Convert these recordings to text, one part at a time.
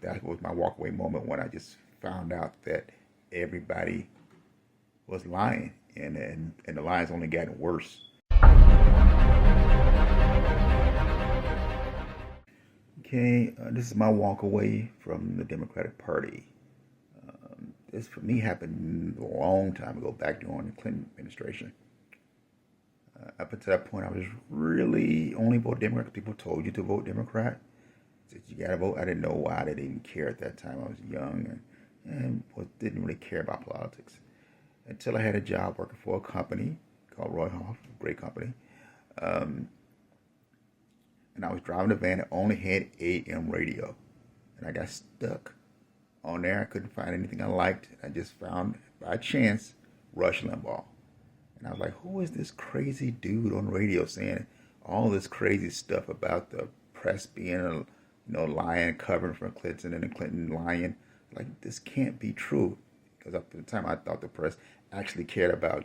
that was my walkaway moment when I just found out that everybody was lying, and the lies only gotten worse. Okay, this is my walk away from the Democratic Party. This for me happened a long time ago, back during the Clinton administration. Up until that point, I was really only vote Democrat. People told you to vote Democrat. Said you gotta vote. I didn't know why. I didn't even care at that time. I was young and didn't really care about politics until I had a job working for a company called Roy Hoff, a great company. And I was driving a van that only had AM radio, and I got stuck on there. I couldn't find anything I liked. I just found, by chance, Rush Limbaugh. And I was like, who is this crazy dude on radio saying all this crazy stuff about the press being a lying, covering for Clinton, and the Clinton lying? Like, this can't be true. Because up to the time, I thought the press actually cared about,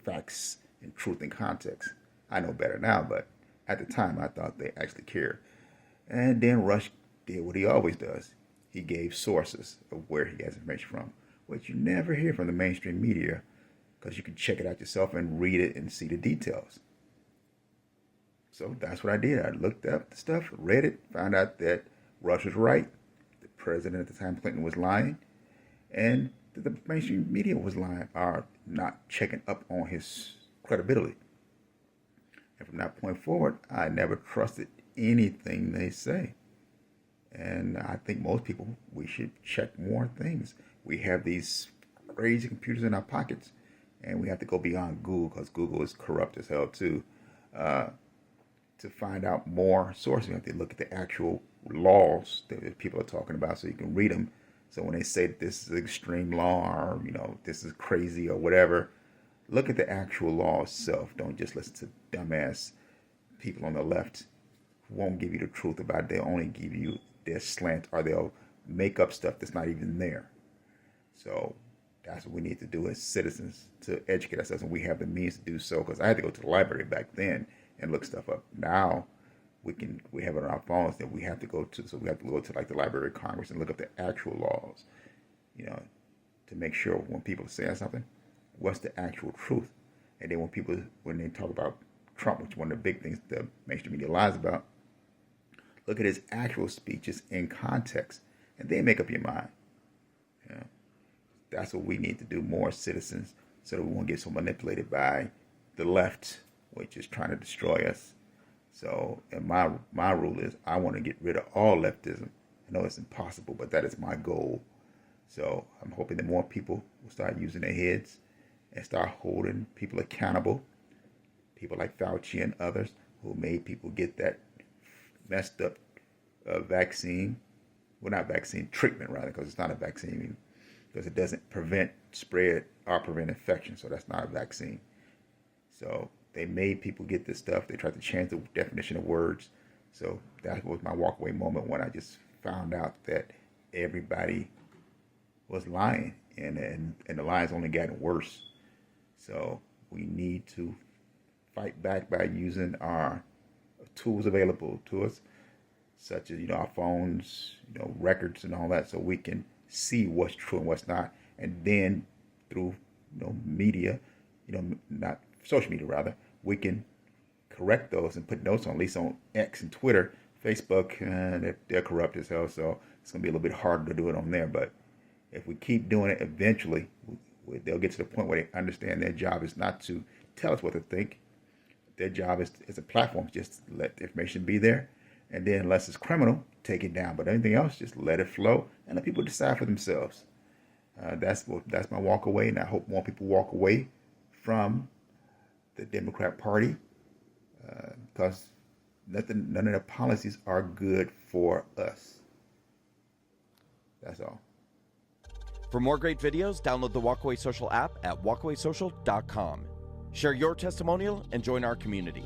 facts and truth and context. I know better now, but at the time, I thought they actually cared. And then Rush did what he always does. He gave sources of where he gets information from, which you never hear from the mainstream media, because you can check it out yourself and read it and see the details. So that's what I did. I looked up the stuff, read it, found out that Rush was right. The president at the time, Clinton, was lying, and the mainstream media was lying, or not checking up on his credibility. And from that point forward, I never trusted anything they say. And I think most people, we should check more things. We have these crazy computers in our pockets, and we have to go beyond Google, because Google is corrupt as hell too, to find out more sources. You have to look at the actual laws that people are talking about so you can read them. So when they say that this is extreme law, or this is crazy or whatever, look at the actual law itself. Don't just listen to dumbass people on the left who won't give you the truth about it. They'll only give you their slant, or they'll make up stuff that's not even there. So that's what we need to do as citizens, to educate ourselves, and we have the means to do so. Because I had to go to the library back then and look stuff up. Now we have it on our phones that we have to go to. So we have to go to like the Library of Congress and look up the actual laws, to make sure when people say something, what's the actual truth. And then when they talk about Trump, which is one of the big things the mainstream media lies about, look at his actual speeches in context, and then make up your mind. That's what we need to do, more citizens, so that we won't get so manipulated by the left, which is trying to destroy us. So, and my rule is, I want to get rid of all leftism. I know it's impossible, but that is my goal. So I'm hoping that more people will start using their heads and start holding people accountable. People like Fauci and others who made people get that messed up vaccine. Well, not vaccine, treatment rather, because it's not a vaccine, because it doesn't prevent spread or prevent infection. So that's not a vaccine. So they made people get this stuff. They tried to change the definition of words. So that was my walkaway moment when I just found out that everybody was lying, and the lies only gotten worse. So we need to fight back by using our tools available to us, such as our phones, records and all that, so we can see what's true and what's not. And then through media, not social media rather, we can correct those and put notes on, at least on X and Twitter. Facebook, they're corrupt as hell, so it's going to be a little bit harder to do it on there. But if we keep doing it, eventually they'll get to the point where they understand their job is not to tell us what to think. Their job is a platform, just let the information be there. And then unless it's criminal, take it down. But anything else, just let it flow and let people decide for themselves. That's my walk away, and I hope more people walk away from the Democrat Party, because none of the policies are good for us. That's all. For more great videos, download the WalkAway Social app at walkawaysocial.com. Share your testimonial and join our community.